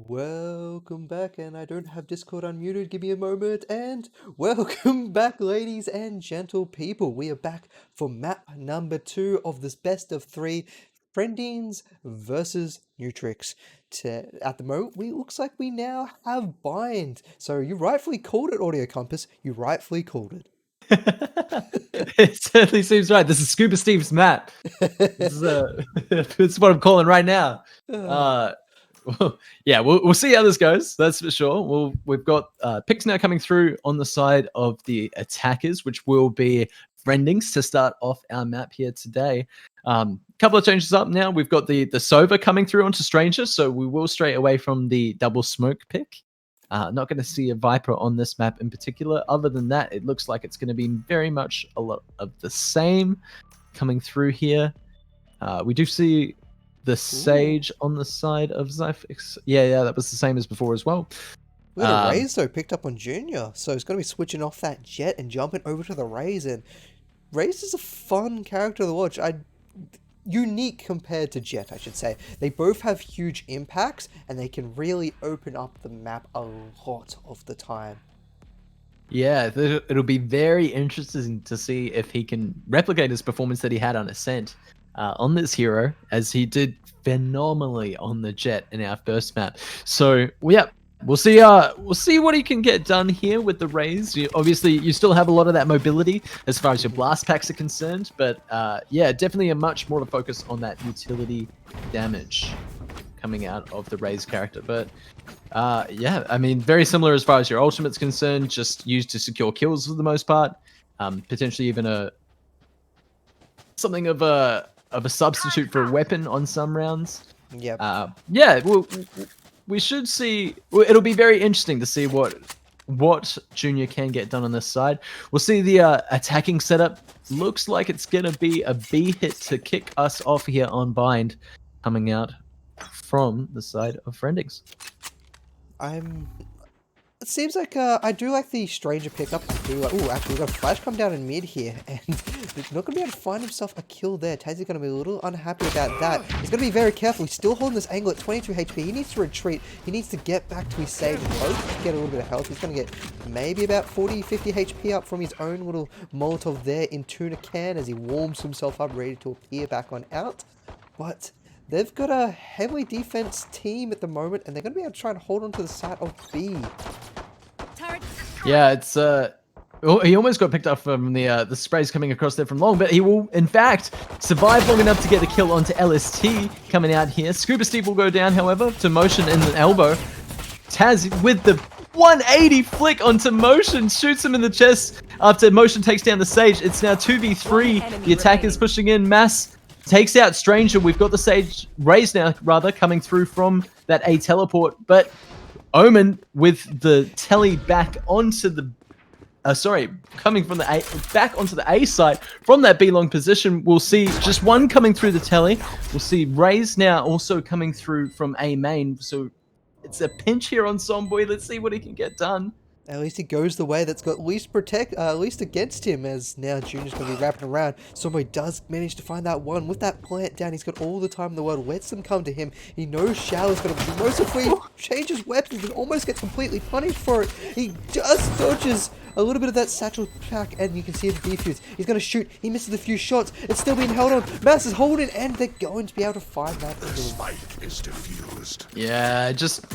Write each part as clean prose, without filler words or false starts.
Welcome back, and I don't have Discord unmuted. Give me a moment, and welcome back, ladies and gentle people. We are back for map number 2 of this best of 3 Friendings versus Nutrix. At the moment, we looks like we now have bind. So you rightfully called it, Audio Compass. You rightfully called it. It certainly seems right. This is Scuba Steve's map. This is, this is what I'm calling right now. Yeah, we'll see how this goes. That's for sure. We've got picks now coming through on the side of the attackers, which will be Friendings to start off our map here today. Couple of changes up now. We've got the Sova coming through onto Stranger, so we will stray away from the double smoke pick. Not going to see a Viper on this map in particular. Other than that, it looks like it's going to be very much a lot of the same coming through here. We do see the Sage on the side of Zyphix. Yeah, that was the same as before as well. We got a Raze though picked up on Junior, so it's going to be switching off that Jet and jumping over to the Raze. And Raze is a fun character to watch. Unique compared to Jet, I should say. They both have huge impacts, and they can really open up the map a lot of the time. Yeah, it'll be very interesting to see if he can replicate his performance that he had on Ascent on this hero, as he did phenomenally on the Jet in our first map. So, yeah, we'll see what he can get done here with the Raze. Obviously, you still have a lot of that mobility as far as your blast packs are concerned, but yeah, definitely a much more to focus on that utility damage coming out of the Raze character. But yeah, I mean, very similar as far as your ultimate's concerned, just used to secure kills for the most part. Potentially even something of a substitute for a weapon on some rounds. Yep. Yeah, we should see. It'll be very interesting to see what Junior can get done on this side. We'll see the attacking setup. Looks like it's gonna be a B hit to kick us off here on Bind, coming out from the side of Friendings. It seems like I do like the Stranger pickup. I do like. Ooh, actually, we've got a Flash come down in mid here, and he's not going to be able to find himself a kill there. Tazy's going to be a little unhappy about that. He's going to be very careful. He's still holding this angle at 22 HP. He needs to retreat. He needs to get back to his Sage and hope to get a little bit of health. He's going to get maybe about 40, 50 HP up from his own little Molotov there in Tuna Can as he warms himself up, ready to appear back on out. But they've got a heavily defense team at the moment, and they're going to be able to try and hold on to the side of B. Yeah, it's he almost got picked up from the sprays coming across there from long, but he will in fact survive long enough to get the kill onto LST coming out here. Scuba Steve will go down, however, to Motion in the elbow. Taz with the 180 flick onto Motion, shoots him in the chest after Motion takes down the Sage. It's now 2v3. The attackers pushing in. Mass takes out Stranger. We've got the Sage Raze now, rather, coming through from that A teleport, but Omen with the telly back onto the coming from the A back onto the A side from that B long position. We'll see just one coming through the telly. We'll see Raze now also coming through from A main. So it's a pinch here on Somboy. Let's see what he can get done. At least he goes the way that's got least against him, as now Junior's going to be wrapping around. Somebody does manage to find that one. With that plant down, he's got all the time in the world. Lets them come to him. He knows Show's going to be mercifully changes weapons and almost gets completely punished for it. He just dodges a little bit of that satchel pack, and you can see the defuse. He's going to shoot. He misses a few shots. It's still being held on. Mass is holding, and they're going to be able to find that. The spike is diffused. Yeah, just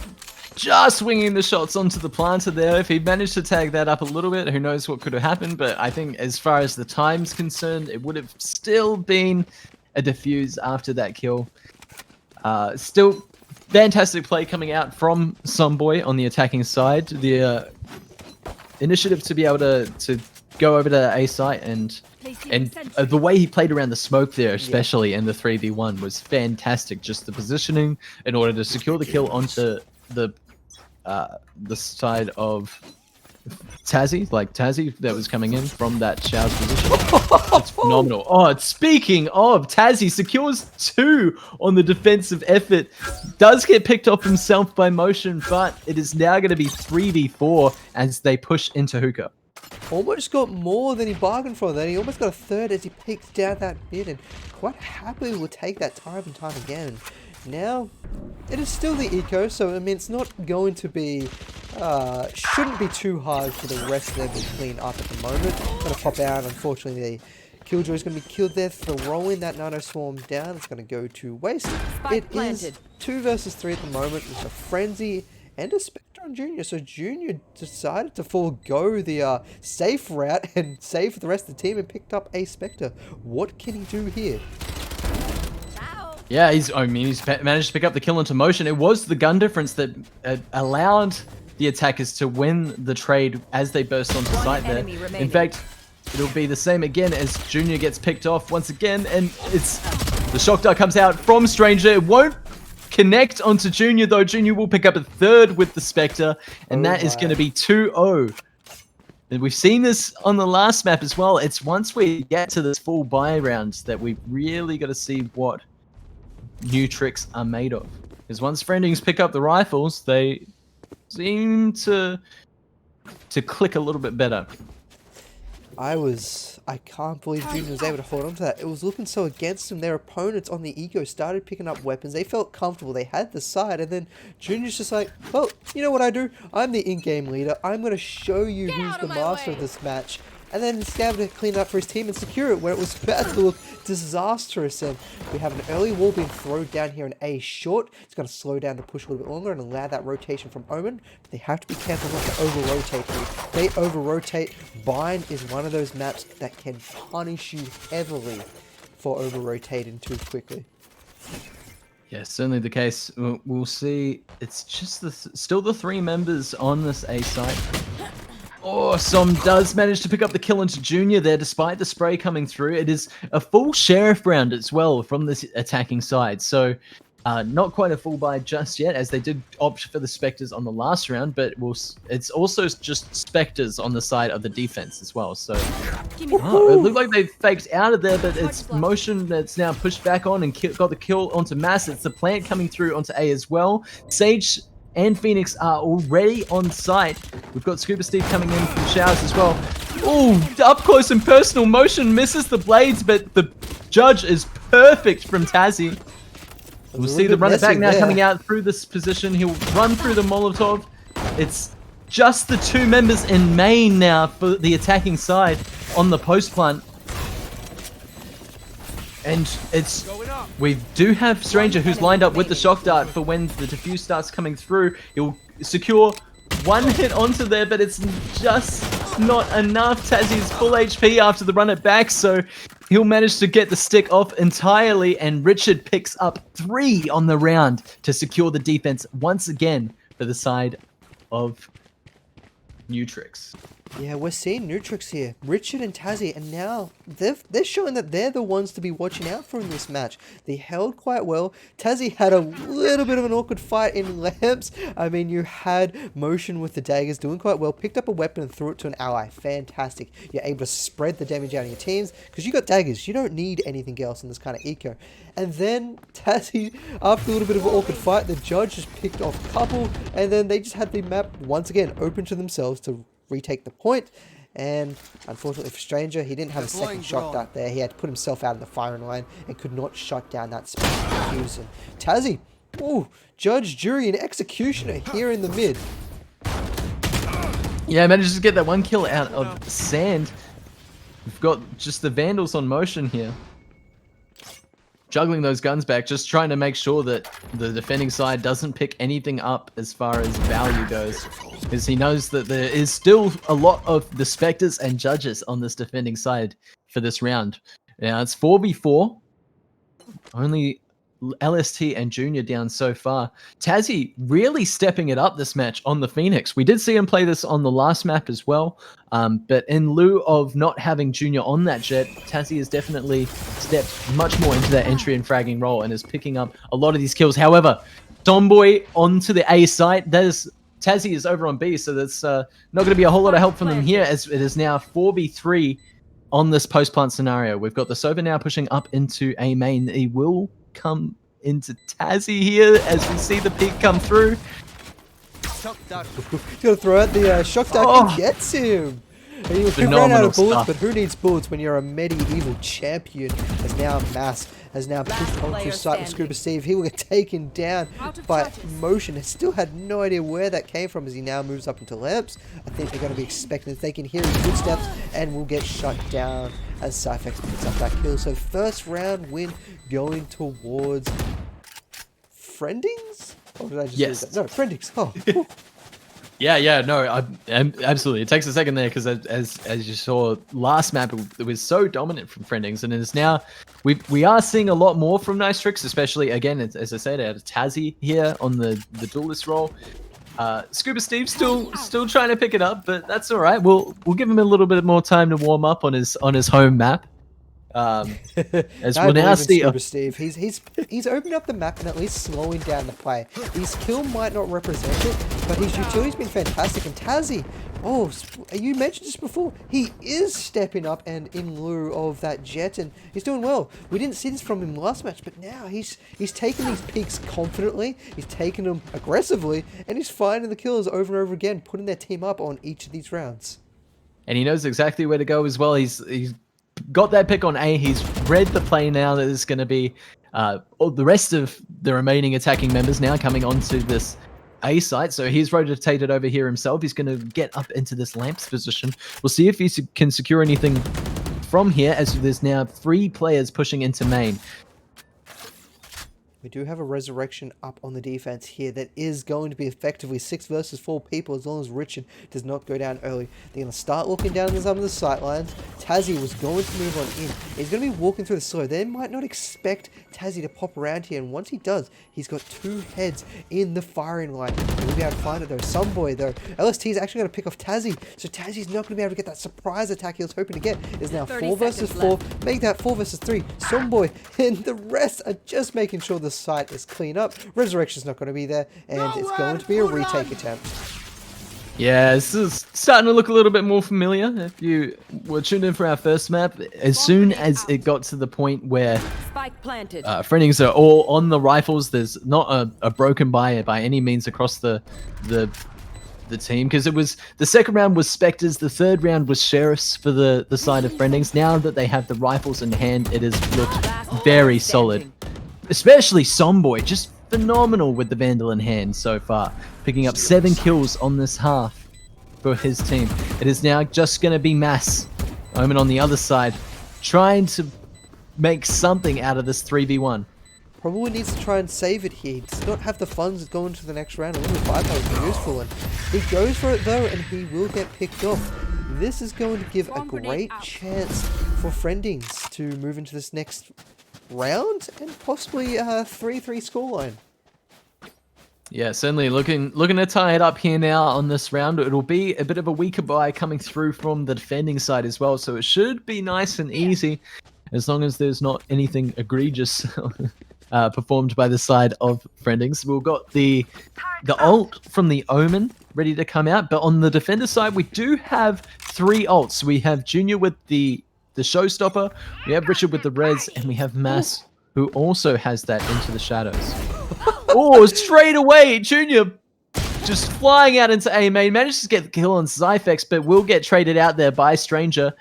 swinging the shots onto the planter there. If he managed to tag that up a little bit, who knows what could have happened. But I think as far as the time's concerned, it would have still been a defuse after that kill. Still fantastic play coming out from Somboy on the attacking side. The initiative to be able to go over to the A site and the way he played around the smoke there, especially in the 3v1, was fantastic. Just the positioning in order to secure the kill onto the side of Tazzy that was coming in from that Show's position. It's phenomenal. Oh, speaking of, Tazzy secures 2 on the defensive effort. Does get picked off himself by Motion, but it is now going to be 3v4 as they push into Hookah. Almost got more than he bargained for then. He almost got a third as he peeks down that mid, and quite happily will take that time and time again. Now, it is still the eco, so I mean it's not going to be, shouldn't be too hard for the rest of them to clean up at the moment. Gonna pop out, unfortunately the Killjoy's gonna be killed there, throwing that Nano Swarm down. It's gonna go to waste. It is 2 versus 3 at the moment with a Frenzy and a Spectre on Junior. So Junior decided to forego the safe route and save the rest of the team and picked up a Spectre. What can he do here? Yeah, he's managed to pick up the kill into motion. It was the gun difference that allowed the attackers to win the trade as they burst onto site there. In fact, it'll be the same again as Junior gets picked off once again, and it's the shock dart comes out from Stranger. It won't connect onto Junior though. Junior will pick up a third with the Spectre, and that is going to be 2-0. And we've seen this on the last map as well. It's once we get to this full buy round that we've really got to see what new tricks are made of. Because once Friendings pick up the rifles, they seem to click a little bit better. I can't believe Junior was able to hold on to that. It was looking so against him. Their opponents on the eco started picking up weapons. They felt comfortable. They had the side. And then Junior's just like, well, you know what I do? I'm the in-game leader. I'm going to show you who's the master of this match. And then he's able to clean it up for his team and secure it, where it was about to look disastrous. And we have an early wall being thrown down here in A short. It's going to slow down the push a little bit longer and allow that rotation from Omen. But they have to be careful not to over-rotate here. If they over-rotate, Bind is one of those maps that can punish you heavily for over-rotating too quickly. Yeah, certainly the case. We'll see. It's just still the 3 members on this A site. Oh, Som does manage to pick up the kill into Junior there, despite the spray coming through. It is a full Sheriff round as well from this attacking side. So, not quite a full buy just yet, as they did opt for the Spectres on the last round, but it's also just Spectres on the side of the defense as well. So, it looked like they faked out of there, but it's motion that's now pushed back on and got the kill onto Mass. It's the plant coming through onto A as well. Sage and Phoenix are already on site. We've got Scuba Steve coming in from showers as well. Ooh, up close and personal motion misses the blades, but the judge is perfect from Tazzy. We'll see the runner back now coming out through this position. He'll run through the Molotov. It's just the 2 members in main now for the attacking side on the post plant. And we do have Stranger who's lined up with the shock dart for when the defuse starts coming through. He'll secure 1 hit onto there, but it's just not enough. Tazzy's full HP after the run it back, so he'll manage to get the stick off entirely, and Richard picks up 3 on the round to secure the defense once again for the side of Nutrix. Yeah, we're seeing Nutrix here. Richard and Tazzy, and now they're showing that they're the ones to be watching out for in this match. They held quite well. Tazzy had a little bit of an awkward fight in lamps. I mean, you had motion with the daggers doing quite well. Picked up a weapon and threw it to an ally. Fantastic. You're able to spread the damage out of your teams because you got daggers. You don't need anything else in this kind of eco. And then Tazzy, after a little bit of an awkward fight, the judge just picked off a couple, and then they just had the map once again open to themselves to retake the point. And unfortunately for Stranger, he didn't have a second shot dart there. He had to put himself out of the firing line and could not shut down that space defuse. And Tazzy, ooh, judge, jury, and executioner here in the mid. Yeah, manages to get that 1 kill out of Sand. We've got just the Vandals on motion here. Juggling those guns back, just trying to make sure that the defending side doesn't pick anything up as far as value goes. Because he knows that there is still a lot of the Spectres and Judges on this defending side for this round. Now it's 4v4. Only LST and Junior down so far. Tazzy really stepping it up this match on the Phoenix. We did see him play this on the last map as well, but in lieu of not having Junior on that jet, Tazzy has definitely stepped much more into that entry and fragging role and is picking up a lot of these kills. However, Tomboy onto the A site. Tazzy is over on B, so that's not going to be a whole lot of help from them here, as it is now 4v3 on this post-plant scenario. We've got the Sova now pushing up into A main. He will come into Tazzy here as we see the peak come through. He's gonna throw out the shock dart and gets him. You ran out Phenomenal of bullets, stuff. but who needs bullets when you're a medieval champion? As now Mass has now pushed onto player sight with standing. Scuba Steve. He will get taken down Out of by charges. motion. Has still had no idea where that came from as he now moves up into lamps. I think they're going to be expecting that they can hear his footsteps and will get shut down as Cyphex picks up that kill. So first round win going towards Friendings? Or did I just Yes. lose that? No, Friendings. Oh, Yeah, no, absolutely. It takes a second there because as you saw last map, it was so dominant from Friendings, and it is now we are seeing a lot more from Nice Tricks, especially again as I said, out of Tazzy here on the duelist role. Scuba Steve still trying to pick it up, but that's all right. We'll give him a little bit more time to warm up on his home map. As I we'll now believe in see. Scuba Steve. He's opened up the map and at least slowing down the play. His kill might not represent it, but his utility's been fantastic. And Tazzy, oh, you mentioned this before. He is stepping up and in lieu of that jet, and he's doing well. We didn't see this from him last match, but now he's taking these peaks confidently. He's taking them aggressively, and he's finding the kills over and over again, putting their team up on each of these rounds. And he knows exactly where to go as well. He's got that pick on A. He's read the play now that there's going to be all the rest of the remaining attacking members now coming onto this A site. So he's rotated over here himself. He's going to get up into this lamps position. We'll see if he can secure anything from here, as there's now 3 players pushing into main. We do have a resurrection up on the defense here that is going to be effectively 6 versus 4 people as long as Richard does not go down early. They're going to start looking down some of the sight lines. Tazzy was going to move on in. He's going to be walking through the slow. They might not expect Tazzy to pop around here, and once he does, he's got 2 heads in the firing line. He'll be able to find it though. Someboy though, LST is actually going to pick off Tazzy, so Tazzy's not going to be able to get that surprise attack he was hoping to get. It's now 4 versus 4. Make that 4 versus 3. Someboy and the rest are just making sure the site is clean up. Resurrection's not going to be there, and it's going to be a retake attempt. Yeah, this is starting to look a little bit more familiar. If you were tuned in for our first map, as soon as it got to the point where Spike planted. Friendings are all on the rifles, there's not a broken by any means across the team, because it was the second round was Spectres, the third round was Sheriffs for the side of Friendings. Now that they have the rifles in hand, it has looked very solid. Especially Somboy, just phenomenal with the Vandal in hand so far, picking up 7 kills on this half for his team. It is now just going to be Mass, Omen on the other side, trying to make something out of this 3v1. Probably needs to try and save it here. He does not have the funds going to the next round. A little firepower would be useful, and he goes for it though, and he will get picked off. This is going to give a great chance for Friendings to move into this next round and possibly a 3-3 scoreline. Yeah, certainly looking to tie it up here now on this round. It'll be a bit of a weaker buy coming through from the defending side as well, so it should be nice and easy as long as there's not anything egregious performed by the side of Friendings. We've got the ult from the Omen ready to come out, but on the defender side we do have 3 ults. We have Junior with the Showstopper, we have Richard with the Res, and we have Mass, who also has that into the shadows. Oh, straight away, Junior just flying out into A main, manages to get the kill on Zyphex, but will get traded out there by Stranger.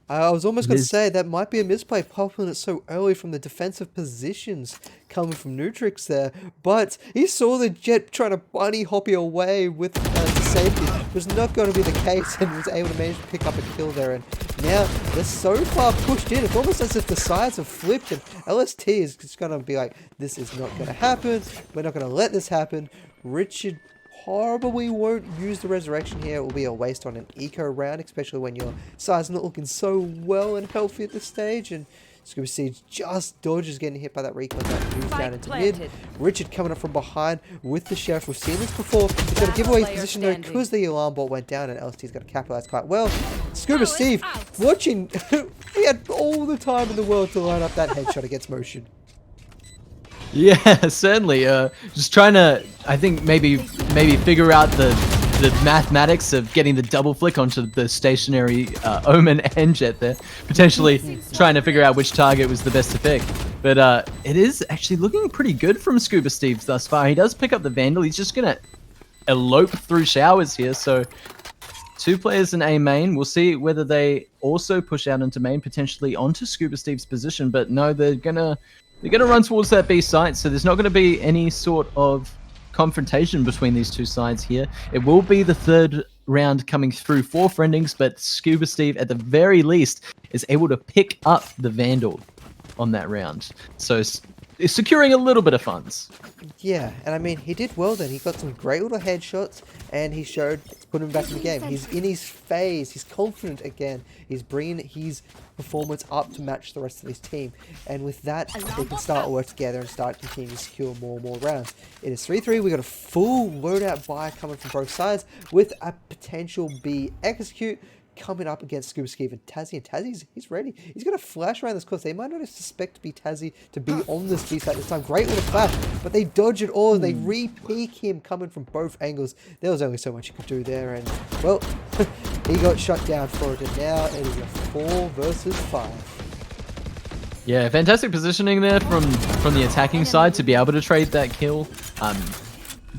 I was almost going to say that might be a misplay, popping it so early from the defensive positions coming from Nutrix there. But he saw the jet trying to bunny hoppy away with to safety. It was not going to be the case, and was able to manage to pick up a kill there. And now they're so far pushed in, it's almost as if the sides have flipped, and LST is just going to be like, this is not going to happen. We're not going to let this happen. Richard probably won't use the resurrection here. It will be a waste on an eco round, especially when your side's not looking so well and healthy at this stage. And Scuba Siege just dodges getting hit by that recon that moves down into mid. Richard coming up from behind with the Sheriff. We've seen this before. He's going to give away his position though because the alarm bot went down, and LST's going to capitalize quite well. Scuba Steve watching. He had all the time in the world to line up that headshot against motion. Yeah, certainly. Just trying to, I think maybe figure out the mathematics of getting the double flick onto the stationary Omen and Jet there. Potentially trying to figure out which target was the best to pick. But it is actually looking pretty good from Scuba Steve thus far. He does pick up the Vandal. He's just going to elope through showers here. So 2 players in A main. We'll see whether they also push out into main, potentially onto Scuba Steve's position. But no, they're gonna run towards that B site. So there's not gonna be any sort of confrontation between these two sides here. It will be the 3rd round coming through for Friendings, but Scuba Steve at the very least is able to pick up the Vandal on that round. So it's securing a little bit of funds. Yeah, and I mean, he did well then. He got some great little headshots, and he showed, put him back in the game. He's in his phase. He's confident again. He's bringing his performance up to match the rest of his team. And with that, they can start to work together and start to continue to secure more and more rounds. It is 3-3. We got a full loadout buy coming from both sides with a potential B execute coming up against Scuba Steve and Tazzy. And Tazzy's he's ready. He's going to flash around this course. They might not suspect to be Tazzy to be on this B side this time. Great little flash, but they dodge it all and they re-peek him coming from both angles. There was only so much you could do there, and well, he got shut down for it, and now it is a 4 versus 5. Yeah, fantastic positioning there from the attacking side to be able to trade that kill.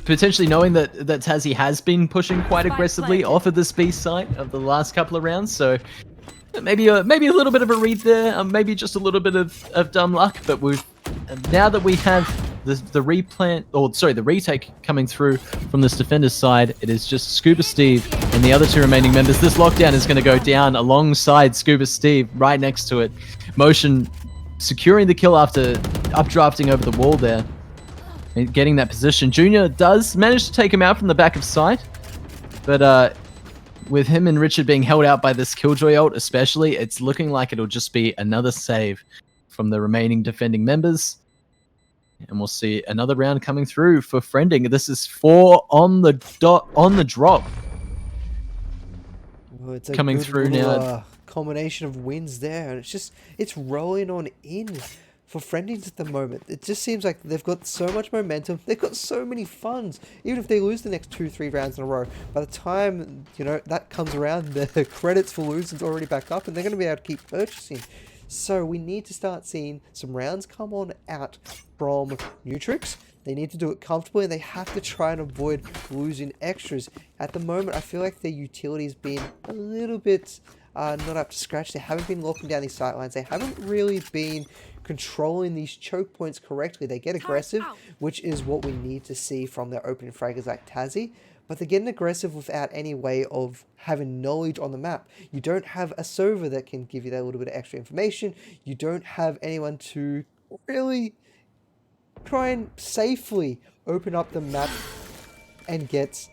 Potentially knowing that Tazzy has been pushing quite aggressively off of this B site of the last couple of rounds, so maybe a little bit of a read there, maybe just a little bit of dumb luck. But now that we have the retake coming through from this defender's side, it is just Scuba Steve and the other 2 remaining members. This lockdown is going to go down alongside Scuba Steve, right next to it. Motion securing the kill after updrafting over the wall there. And getting that position. Junior does manage to take him out from the back of sight, but with him and Richard being held out by this Killjoy ult especially, it's looking like it'll just be another save from the remaining defending members. And we'll see another round coming through for Friending. This is 4 on the drop. Well, it's a coming good through little, now. Combination of wins there, and it's rolling on in for Friendings at the moment. It just seems like they've got so much momentum. They've got so many funds. Even if they lose the next 2-3 rounds in a row, by the time that comes around, the credits for losing's already back up, and they're going to be able to keep purchasing. So we need to start seeing some rounds come on out from Nutrix. They need to do it comfortably, and they have to try and avoid losing extras. At the moment, I feel like their utility's been a little bit not up to scratch. They haven't been locking down these sightlines. They haven't really been controlling these choke points correctly. They get aggressive, which is what we need to see from their opening fraggers like Tazzy, but they're getting aggressive without any way of having knowledge on the map. You don't have a Sova that can give you that little bit of extra information. You don't have anyone to really try and safely open up the map and get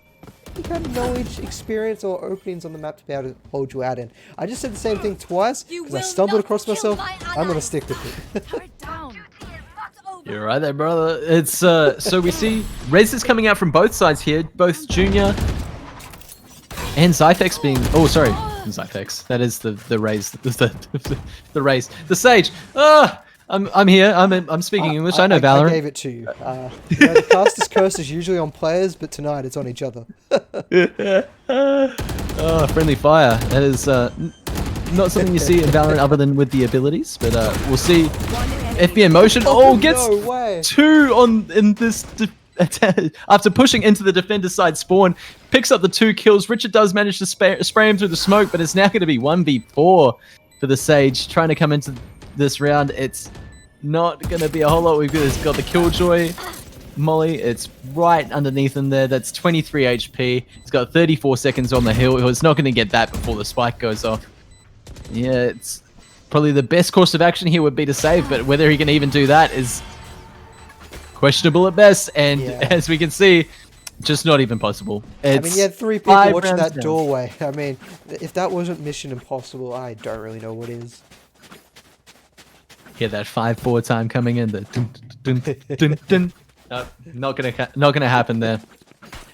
any kind of knowledge, experience, or openings on the map to be able to hold you out in. I just said the same thing twice because I stumbled across myself. I'm going to stick with it. You're right there, brother. It's so we see Rez coming out from both sides here, both Junior and Zyphex being. Oh, sorry, Zyphex. That is the Raze, the Raze, the Sage. I'm here. I'm speaking English. I know Valorant. I gave it to you. The caster's curse is usually on players, but tonight it's on each other. Oh, friendly fire. That is not something you see in Valorant other than with the abilities. But we'll see. FBN motion. Oh, gets no way. 2 in this. After pushing into the defender's side spawn, picks up the 2 kills. Richard does manage to spray him through the smoke, but it's now going to be 1v4 for the Sage trying to come into this round. It's not going to be a whole lot. We've got the Killjoy Molly. It's right underneath him there. That's 23 HP. He's got 34 seconds on the hill. It's not going to get that before the spike goes off. Yeah, it's probably the best course of action here would be to save, but whether he can even do that is questionable at best. And as we can see, just not even possible. I mean, you had 3 people watching that doorway. I mean, if that wasn't Mission Impossible, I don't really know what is. Get that 5-4 time coming in. The dun, dun, dun, dun. No, not gonna happen there.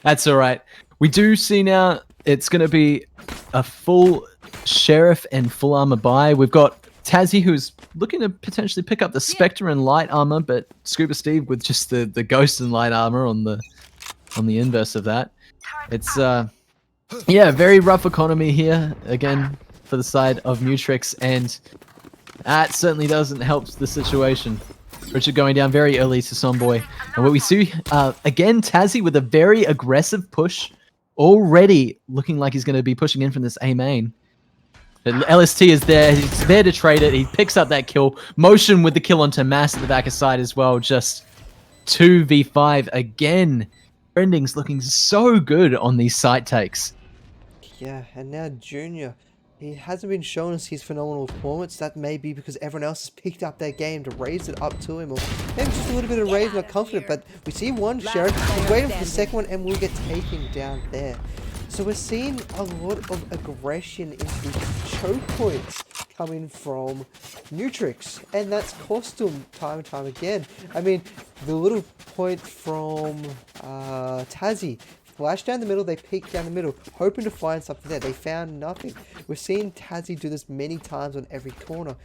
That's all right. We do see now it's gonna be a full Sheriff and full armor buy. We've got Tazzy, who's looking to potentially pick up the Spectre and light armor, but Scuba Steve with just the Ghost and light armor on the inverse of that. It's yeah, very rough economy here again for the side of Nutrix, and that certainly doesn't help the situation. Richard going down very early to Somboy, and what we see again, Tazzy with a very aggressive push already looking like he's going to be pushing in from this A main. But LST is there. He's there to trade it. He picks up that kill. Motion with the kill onto Mass at the back of side as well. Just 2v5 again. Friendings looking so good on these site takes. Yeah, and now Junior, he hasn't been showing us his phenomenal performance. That may be because everyone else has picked up their game to raise it up to him, or maybe just a little bit of raise, not confident. But we see one Sheriff, he's waiting for the second one, and we'll get taken down there. So we're seeing a lot of aggression into the choke points coming from Nutrix, and that's cost them time and time again. I mean, the little point from Tazzy, flash down the middle, they peek down the middle, hoping to find something there. They found nothing. We're seeing Tazzy do this many times on every corner.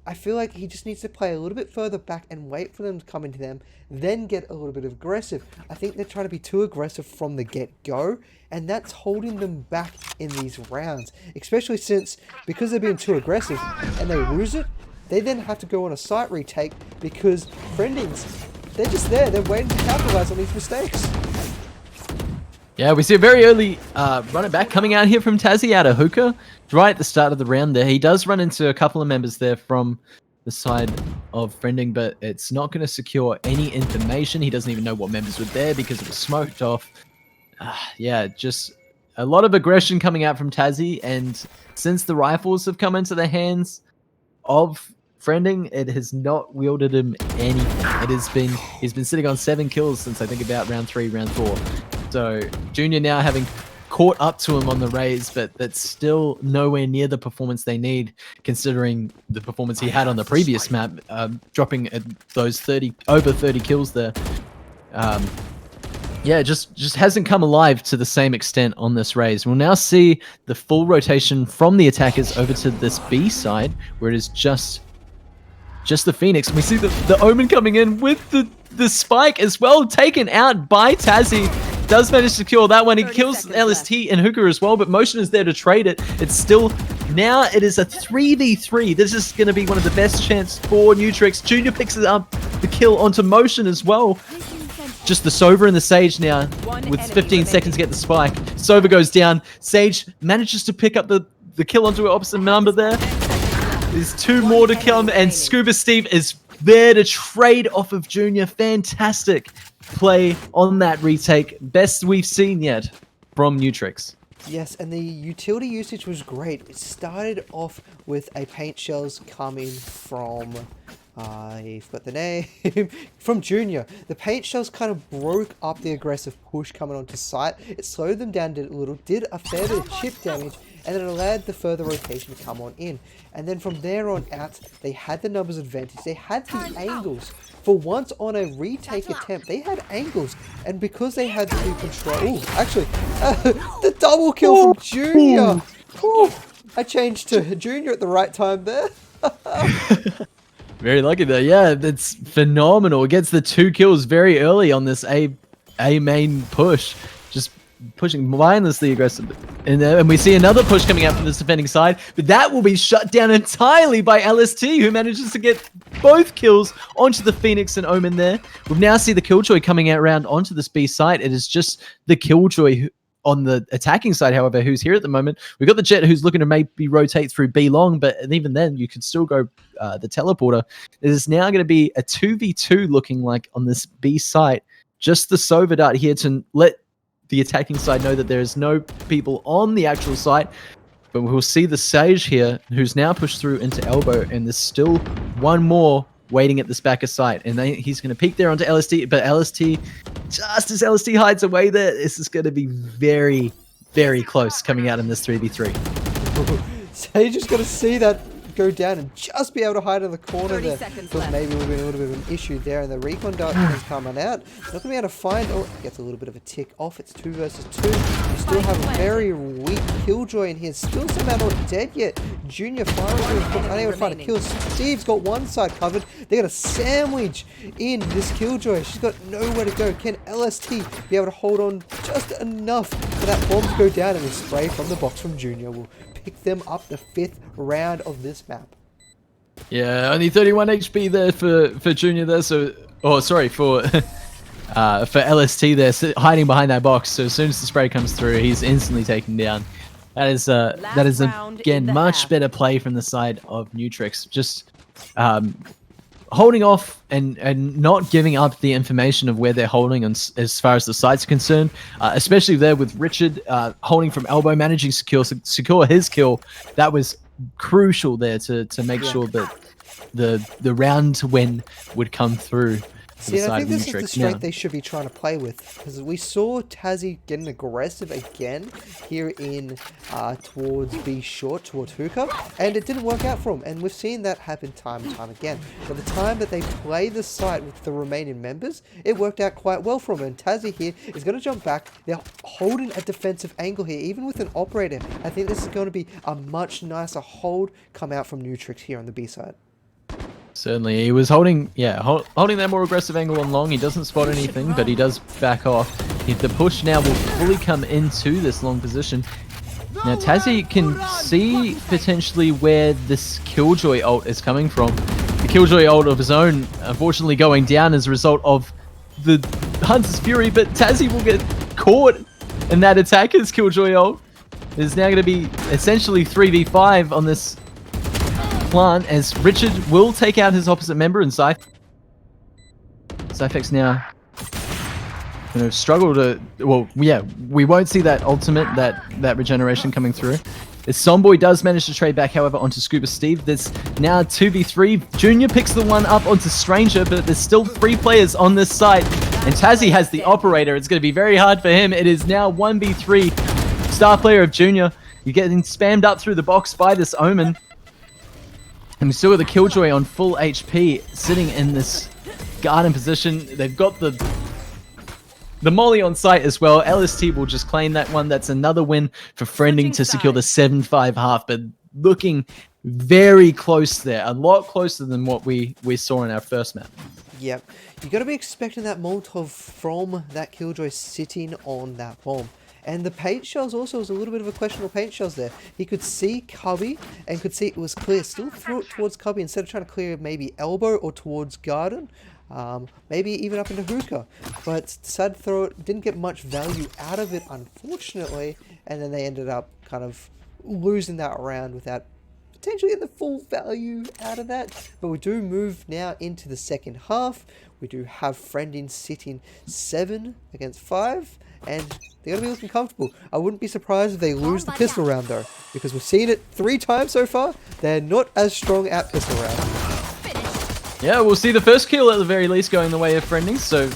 I feel like he just needs to play a little bit further back and wait for them to come into them, then get a little bit aggressive. I think they're trying to be too aggressive from the get-go, and that's holding them back in these rounds. Especially since, because they're being too aggressive and they lose it, they then have to go on a site retake because Friendings, they're just there. They're waiting to capitalize on these mistakes. Yeah, we see a very early run it back coming out here from Tazzy out of hookah. Right at the start of the round there. He does run into a couple of members there from the side of Friending, but it's not going to secure any information. He doesn't even know what members were there because it was smoked off. Yeah, just a lot of aggression coming out from Tazzy, and since the rifles have come into the hands of Friending, it has not wielded him anything. He's been sitting on 7 kills since I think about round 3, round 4. So Junior now having caught up to him on the raise, but that's still nowhere near the performance they need, considering the performance he had on the previous map, dropping those over 30 kills there. Yeah, just hasn't come alive to the same extent on this raise. We'll now see the full rotation from the attackers over to this B side, where it is just the Phoenix. We see the Omen coming in with the spike as well, taken out by Tazzy. Does manage to secure that one. He kills LST and Hookah as well, but Motion is there to trade it. It's still, now it is a 3v3. This is going to be one of the best chances for Nutrix. Junior picks it up, the kill onto Motion as well. Just the Sova and the Sage now with 15 seconds to get the spike. Sova goes down. Sage manages to pick up the kill onto an opposite number there. There's 2 more to come, and Scuba Steve is there to trade off of Junior. Fantastic play on that retake. Best we've seen yet from Nutrix. Yes, and the utility usage was great. It started off with a paint shells coming from, I forgot the name, from Junior. The paint shells kind of broke up the aggressive push coming onto site. It slowed them down a little, did a fair bit of chip damage, and then it allowed the further rotation to come on in. And then from there on out, they had the numbers advantage. They had the angles. For once on a retake attempt, they had angles. And because they had the control... Ooh, actually, the double kill from Junior. Ooh, I changed to Junior at the right time there. Very lucky there. Yeah, that's phenomenal. Gets the 2 kills very early on this A main push. Just pushing mindlessly aggressive. And we see another push coming out from this defending side, but that will be shut down entirely by LST, who manages to get both kills onto the Phoenix and Omen there. We've now seen the Killjoy coming out around onto this B site. It is just the Killjoy on the attacking side, however, who's here at the moment. We've got the Jet who's looking to maybe rotate through B long, but even then you could still go the teleporter. It is now going to be a 2v2 looking like on this B site. Just the Sova dart here to let the attacking side know that there is no people on the actual site, but we'll see the Sage here, who's now pushed through into Elbow, and there's still one more waiting at this back of site, and he's going to peek there onto LST, but LST, just as LST hides away there, this is going to be very, very close coming out in this 3v3. Sage is going to see that go down and just be able to hide in the corner there. Thought maybe it would be a little bit of an issue there, and the recon dart is coming out. Not going to be able to find... Oh, gets a little bit of a tick off. It's 2 versus 2. You still have a very weak Killjoy in here. Still somehow not dead yet. Junior finally unable to find a kill. Steve's got one side covered. They got a sandwich in this Killjoy. She's got nowhere to go. Can LST be able to hold on just enough for that bomb to go down, and the spray from the box from Junior will pick them up the 5th round of this map. Yeah, only 31 HP there for Junior there, so... Oh, sorry, for for LST there, hiding behind that box. So as soon as the spray comes through, he's instantly taken down. That is again much better play from the side of Nutrix. Just holding off and not giving up the information of where they're holding as far as the site's concerned, especially there with Richard holding from elbow, managing secure his kill. That was crucial there to make sure that the round to win would come through. See, I think this is the strength they should be trying to play with, because we saw Tazzy getting aggressive again here in towards B short, towards Hookah, and it didn't work out for him, and we've seen that happen time and time again. By the time that they play the site with the remaining members, it worked out quite well for him, and Tazzy here is going to jump back. They're holding a defensive angle here, even with an operator. I think this is going to be a much nicer hold come out from Nutrix here on the B side. Certainly, he was holding that more aggressive angle on long. He doesn't spot anything, but he does back off. The push now will fully come into this long position. Now, Tazzy can see potentially where this Killjoy ult is coming from. The Killjoy ult of his own, unfortunately, going down as a result of the Hunter's Fury, but Tazzy will get caught in that attacker's Killjoy ult. There's now going to be essentially 3v5 on this plant, as Richard will take out his opposite member, and Zyfex now going to struggle to, well, yeah, we won't see that ultimate, that regeneration coming through. As Somboy does manage to trade back, however, onto Scuba Steve. There's now 2v3. Junior picks the one up onto Stranger, but there's still 3 players on this site, and Tazzy has the operator. It's going to be very hard for him. It is now 1v3. Star player of Junior. You're getting spammed up through the box by this Omen. And we still got the Killjoy on full HP, sitting in this garden position. They've got the Molly on site as well. LST will just claim that one. That's another win for Friending to secure the 7-5 half, but looking very close there. A lot closer than what we saw in our first map. Yep. You got to be expecting that Molotov from that Killjoy sitting on that bomb. And the paint shells also was a little bit of a questionable paint shells there. He could see Cubby and could see it was clear. Still threw it towards Cubby instead of trying to clear maybe elbow or towards garden. Maybe even up into Hookah. But decided to throw it. Didn't get much value out of it, unfortunately. And then they ended up kind of losing that round without potentially getting the full value out of that. But we do move now into the second half. We do have Friending sitting 7 against 5. And they're going to be looking comfortable. I wouldn't be surprised if they lose the pistol round, though. Because we've seen it 3 times so far. They're not as strong at pistol round. Yeah, we'll see the first kill at the very least going the way of Friending. So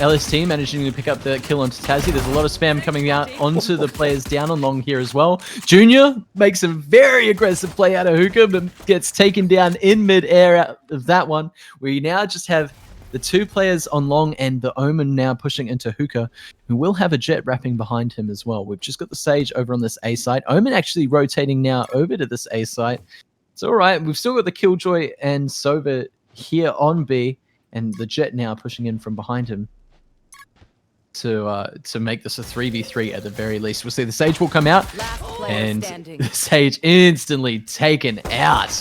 LST managing to pick up the kill onto Tazzy. There's a lot of spam coming out onto the players down on long here as well. Junior makes a very aggressive play out of Hookah, but gets taken down in mid-air out of that one. We now just have the 2 players on long and the Omen now pushing into Hookah, who will have a Jet wrapping behind him as well. We've just got the Sage over on this A site. Omen actually rotating now over to this A site. It's all right. We've still got the Killjoy and Sova here on B, and the Jet now pushing in from behind him to make this a 3v3 at the very least. We'll see the Sage will come out, and the Sage instantly taken out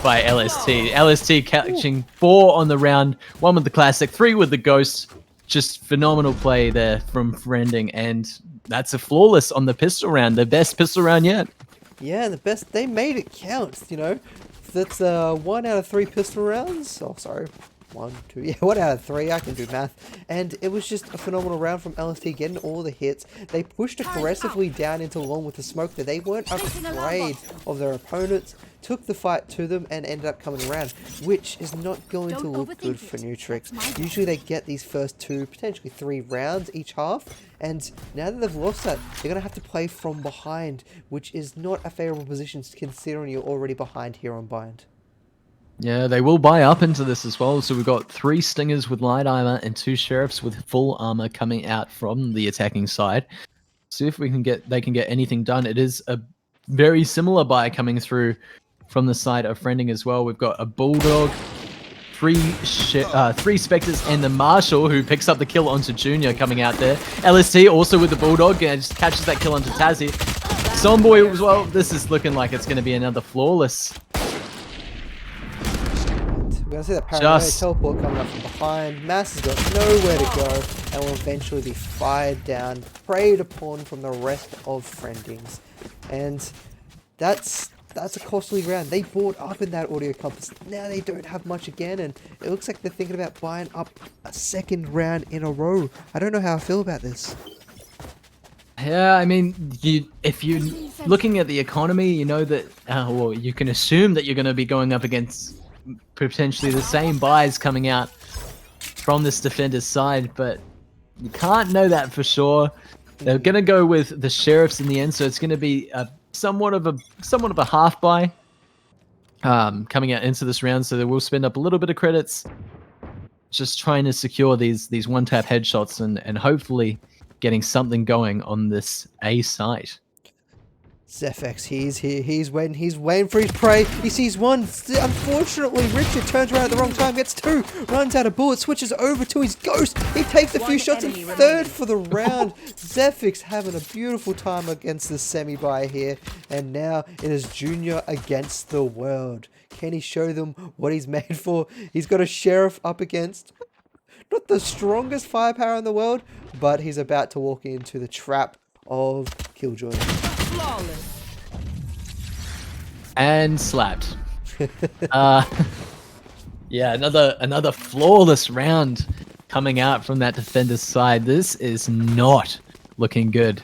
by LST. LST catching 4 on the round, 1 with the classic, 3 with the ghost. Just phenomenal play there from Friending, and that's a flawless on the pistol round, the best pistol round yet. Yeah, the best. They made it count, you know. That's 1 out of 3 pistol rounds. Oh, sorry. 1, 2, yeah, 1 out of 3, I can do math. And it was just a phenomenal round from LST, getting all the hits. They pushed aggressively down into long with the smoke there. They weren't afraid of their opponents, took the fight to them, and ended up coming around, which is not going to look good for Nutrix. Usually they get these first 2, potentially 3 rounds each half, and now that they've lost that, they're going to have to play from behind, which is not a favorable position considering you're already behind here on Bind. Yeah, they will buy up into this as well. So we've got 3 Stingers with light armor and 2 Sheriffs with full armor coming out from the attacking side. See if they can get anything done. It is a very similar buy coming through from the side of Friending as well. We've got a Bulldog, 3 Spectres, and the Marshal, who picks up the kill onto Junior coming out there. LST also with the Bulldog, and just catches that kill onto Tazzy. Somboy as well. This is looking like it's going to be another flawless. We're going to see that paranoia Just- teleport coming up from behind. Mass has got nowhere to go and will eventually be fired down, preyed upon from the rest of Friendings. And that's a costly round. They bought up in that audio compass. Now they don't have much again, and it looks like they're thinking about buying up a second round in a row. I don't know how I feel about this. Yeah, I mean, if you're looking at the economy, you know that, well, you can assume that you're going to be going up against potentially the same buys coming out from this defender's side, but you can't know that for sure. They're going to go with the sheriffs in the end, so it's going to be somewhat of a half buy coming out into this round. So they will spend up a little bit of credits, just trying to secure these one-tap headshots and hopefully getting something going on this A site. Zephex, he's here, he's waiting for his prey. He sees one. Unfortunately, Richard turns around at the wrong time, gets two, runs out of bullets, switches over to his ghost. He takes a few shots and third for the round. Zephex having a beautiful time against the semi-buy here. And now it is Junior against the world. Can he show them what he's made for? He's got a sheriff up against not the strongest firepower in the world, but he's about to walk into the trap of Killjoy. Flawless. And slapped. Yeah, another flawless round coming out from that defender's side. This is not looking good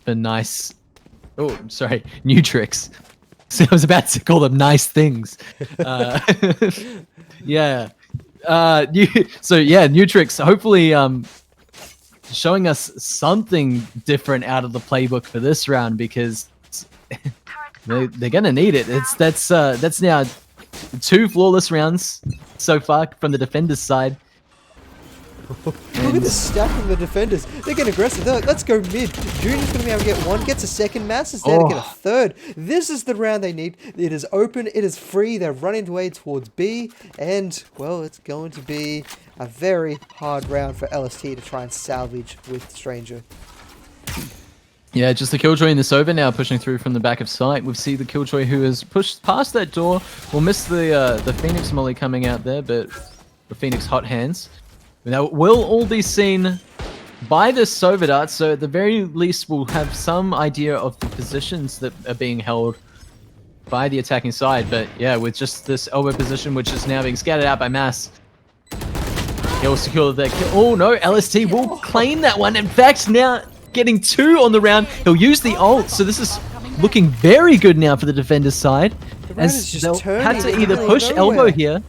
for nice. Oh, sorry, new tricks. So I was about to call them nice things. Yeah. New tricks. Hopefully, showing us something different out of the playbook for this round, because they're gonna need it. That's now 2 flawless rounds so far from the defenders' side. Look at the stack from the defenders. They're getting aggressive. They're like, let's go mid. Junior's going to be able to get one, gets a second. Mass is there to get a third. This is the round they need. It is open. It is free. They're running away towards B. And, well, it's going to be a very hard round for LST to try and salvage with Stranger. Yeah, just the Killjoy in this over now, pushing through from the back of sight. We see the Killjoy who has pushed past that door. We'll miss the Phoenix Molly coming out there, but the Phoenix Hot Hands. Now, will all be seen by this Sova Dart, so at the very least we'll have some idea of the positions that are being held by the attacking side. But yeah, with just this elbow position, which is now being scattered out by Mass, he'll secure that kill. Oh no, LST will claim that one. In fact, now getting 2 on the round, he'll use the ult, so this is looking very good now for the defender's side. As they'll had to either push elbow here.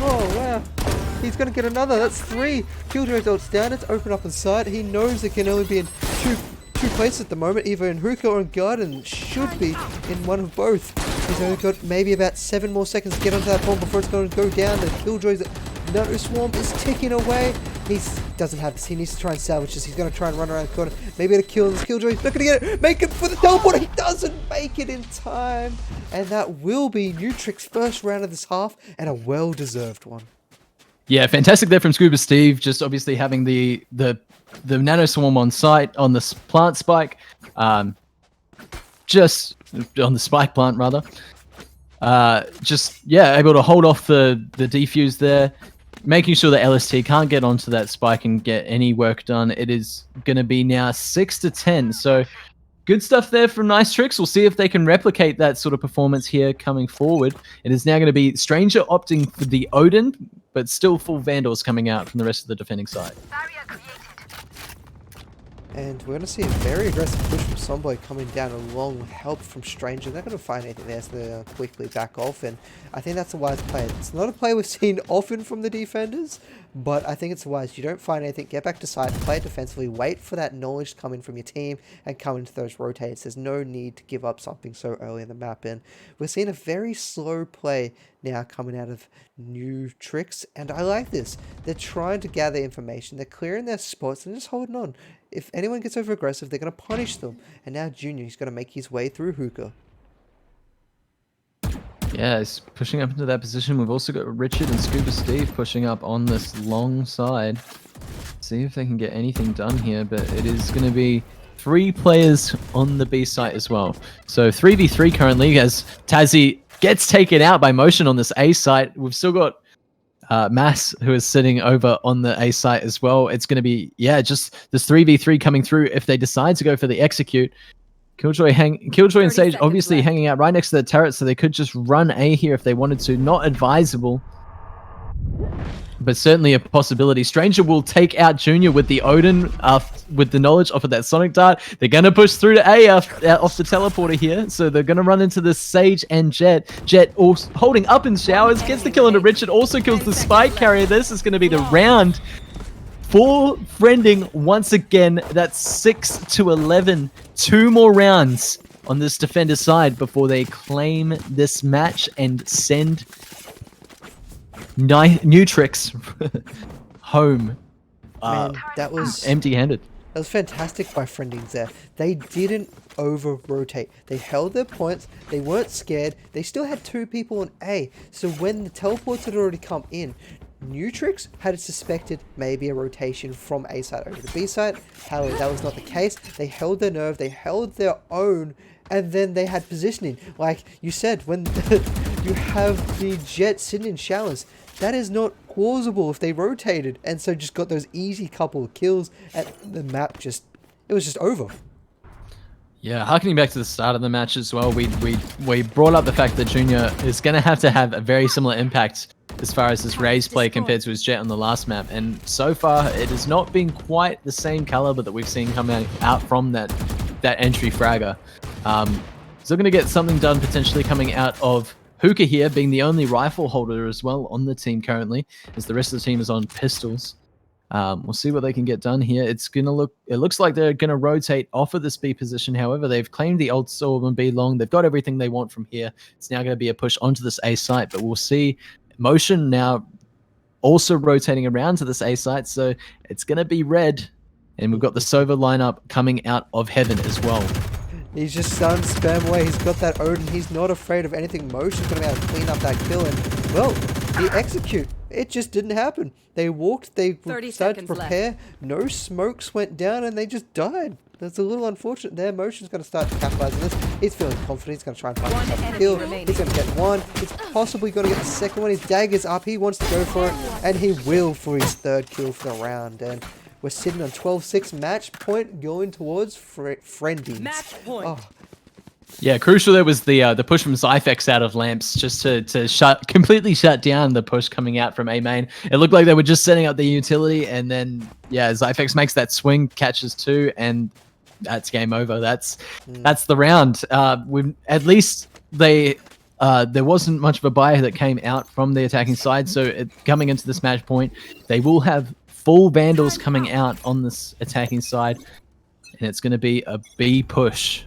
Oh wow. He's going to get another. That's 3. Killjoy's ult's down. It's open up inside. He knows it can only be in two places at the moment, either in hookah or in garden. Should be in one of both. He's only got maybe about 7 more seconds to get onto that bomb before it's going to go down. The Killjoy's Nano Swarm is ticking away. He doesn't have this. He needs to try and salvage this. He's going to try and run around the corner. Maybe to kill this Killjoy. He's not going to get it. Make it for the teleport. He doesn't make it in time. And that will be New Trick's first round of this half, and a well-deserved one. Yeah, fantastic there from Scuba Steve. Just obviously having the Nano Swarm on site on the plant spike, just on the spike plant rather. Just yeah, able to hold off the defuse there, making sure that LST can't get onto that spike and get any work done. It is going to be now 6-10. So good stuff there from Nice Tricks. We'll see if they can replicate that sort of performance here coming forward. It is now going to be Stranger opting for the Odin, but still full Vandals coming out from the rest of the defending side. And we're going to see a very aggressive push from Somboy coming down along with help from Stranger. They're not going to find anything there, so they're quickly back off. And I think that's a wise play. It's not a play we've seen often from the defenders, but I think it's wise. You don't find anything, get back to side, play it defensively, wait for that knowledge to come in from your team and come into those rotates. There's no need to give up something so early in the map. And we're seeing a very slow play now coming out of New Tricks, and I like this. They're trying to gather information. They're clearing their spots and just holding on. If anyone gets over aggressive, they're going to punish them. And now Junior, he's going to make his way through hookah. Yeah, he's pushing up into that position. We've also got Richard and Scuba Steve pushing up on this long side. See if they can get anything done here, but it is going to be 3 players on the B site as well. So 3v3 currently as Tazzy gets taken out by Motion on this A site. We've still got Mass, who is sitting over on the A site as well. It's going to be, yeah, just this 3v3 coming through if they decide to go for the execute. Killjoy and Sage obviously left. hanging out right next to the turret, so they could just run A here if they wanted to. Not advisable, but certainly a possibility. Stranger will take out Junior with the Odin, with the knowledge off of that Sonic Dart. They're going to push through to A off the teleporter here, so they're going to run into the Sage and Jet. Jet also holding up in showers, gets the kill into Richard, also kills the Spike Carrier. This is going to be the round for Friending once again. That's 6-11. 2 more rounds on this defender side before they claim this match and send Nutrix home Man, that was empty-handed. That was fantastic by Friendings there. They didn't over-rotate. They held their points. They weren't scared. They still had 2 people on A. So when the teleports had already come in, Nutrix had suspected maybe a rotation from A side over to B side. However, that was not the case. They held their nerve. They held their own. And then they had positioning. Like you said, when you have the Jet sitting in showers, that is not plausible if they rotated. And so just got those easy couple of kills. And the map just, it was just over. Yeah, harkening back to the start of the match as well, we brought up the fact that Junior is going to have a very similar impact as far as his Raze play compared to his Jet on the last map. And so far, it has not been quite the same caliber that we've seen come out from that entry fragger. So going to get something done potentially coming out of Hookah here, being the only rifle holder as well on the team currently, as the rest of the team is on pistols. We'll see what they can get done here. It looks like they're going to rotate off of this B position. However, they've claimed the old Storm and B long. They've got everything they want from here. It's now going to be a push onto this A site, but we'll see. Motion now also rotating around to this A site, so it's going to be red. And we've got the Sova lineup coming out of heaven as well. He's just starting to spam away. He's got that Odin. He's not afraid of anything. Motion's going to be able to clean up that kill. And, well, the execute. It just didn't happen. They walked. They started to prepare. No smokes went down, and they just died. That's a little unfortunate there. Motion's going to start to capitalize on this. He's feeling confident. He's going to try and find himself a kill. He's going to get one. He's possibly going to get the second one. His dagger's up. He wants to go for it, and he will for his 3rd kill for the round. And we're sitting on 12-6 match point going towards Friendings. Match point. Oh. Yeah, crucial there was the push from Zyphex out of lamps just to completely shut down the push coming out from A main. It looked like they were just setting up the utility, and then yeah, Zyphex makes that swing, catches 2, and that's game over. That's the round. At least there wasn't much of a buy that came out from the attacking side, so coming into this match point, they will have full Vandals coming out on this attacking side, and it's going to be a B push.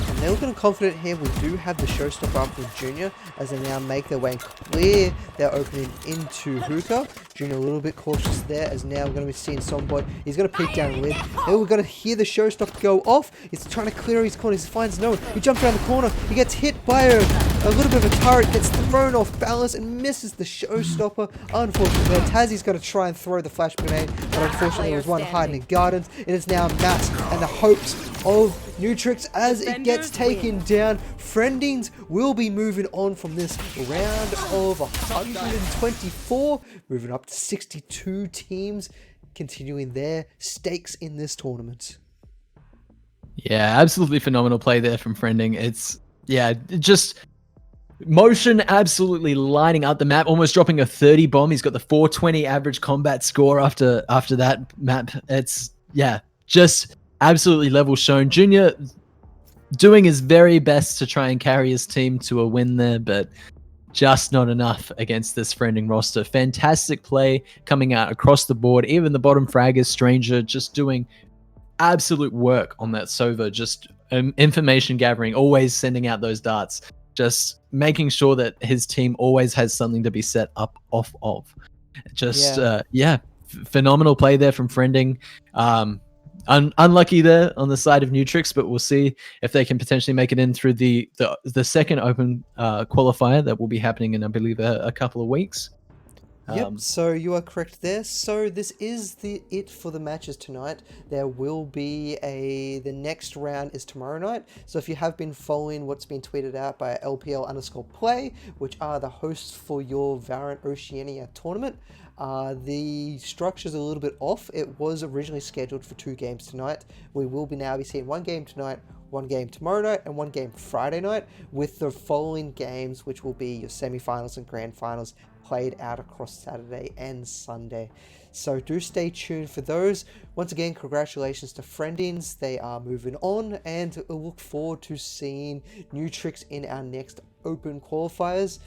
And they're looking confident here. We do have the showstopper up with Junior as they now make their way and clear their opening into Hookah. Junior a little bit cautious there, as now we're going to be seeing Somebody. He's going to peek down lid. Then we're going to hear the showstopper go off. He's trying to clear his corner. He finds no one. He jumps around the corner. He gets hit by a little bit of a turret, gets thrown off balance and misses the showstopper. Unfortunately, Tazzie's going to try and throw the flash grenade, but unfortunately there was one hiding in gardens. It is now Matt and the hopes of Nutrix as it gets taken down. Friendings will be moving on from this round of 124, moving up to 62 teams, continuing their stakes in this tournament. Yeah, absolutely phenomenal play there from Friending. It's, yeah, just Motion absolutely lighting up the map, almost dropping a 30 bomb. He's got the 420 average combat score after that map. It's, yeah, just absolutely level shown. Junior doing his very best to try and carry his team to a win there, but just not enough against this Friending roster. Fantastic play coming out across the board. Even the bottom fraggers, Stranger, just doing absolute work on that Sova. Just information gathering, always sending out those darts. Just making sure that his team always has something to be set up off of. Just, phenomenal play there from Friending. Unlucky there on the side of Nutrix, but we'll see if they can potentially make it in through the second open qualifier that will be happening in, I believe, a couple of weeks. Yep, so you are correct there. So this is it for the matches tonight. There will be the next round is tomorrow night. So if you have been following what's been tweeted out by LPL_play, which are the hosts for your Valorant Oceania tournament, the structure's a little bit off. It was originally scheduled for 2 games tonight. We will now be seeing 1 game tonight, 1 game tomorrow night, and 1 game Friday night, with the following games, which will be your semi-finals and grand finals, played out across Saturday and Sunday. So do stay tuned for those. Once again, congratulations to Friendings. They are moving on, and I look forward to seeing new tricks in our next open qualifiers.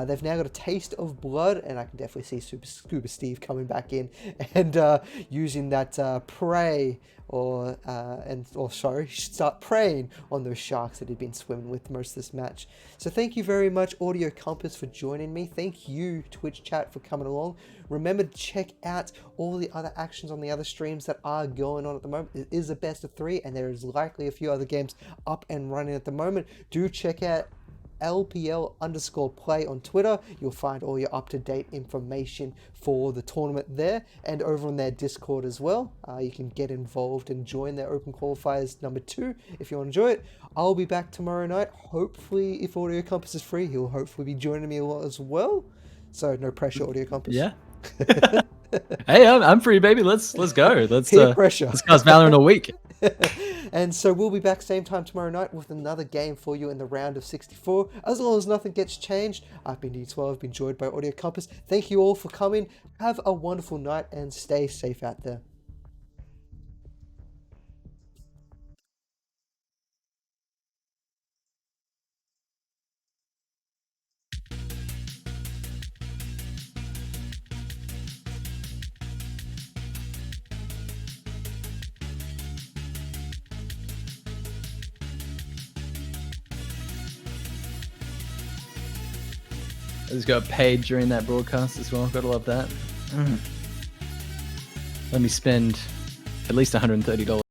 They've now got a taste of blood, and I can definitely see Scuba Steve coming back in and using that prey start preying on those sharks that he'd been swimming with most of this match. So thank you very much, Audio Compass, for joining me. Thank you, Twitch chat, for coming along. Remember to check out all the other actions on the other streams that are going on at the moment. It is a best of 3, and there is likely a few other games up and running at the moment. Do check out LPL_play on Twitter. You'll find all your up-to-date information for the tournament there, and over on their Discord as well. You can get involved and join their open qualifiers number 2 if you want to enjoy it. I'll be back tomorrow night. Hopefully, if Audio Compass is free, he'll hopefully be joining me as well. So no pressure, Audio Compass. Yeah. Hey, I'm free, baby. Let's go. Let's Peer pressure. Let's cast Valorant a week. And so we'll be back same time tomorrow night with another game for you in the round of 64. As long as nothing gets changed, I've been D12, been joined by Audio Compass. Thank you all for coming. Have a wonderful night and stay safe out there. I just got paid during that broadcast as well. Gotta love that. Let me spend at least $130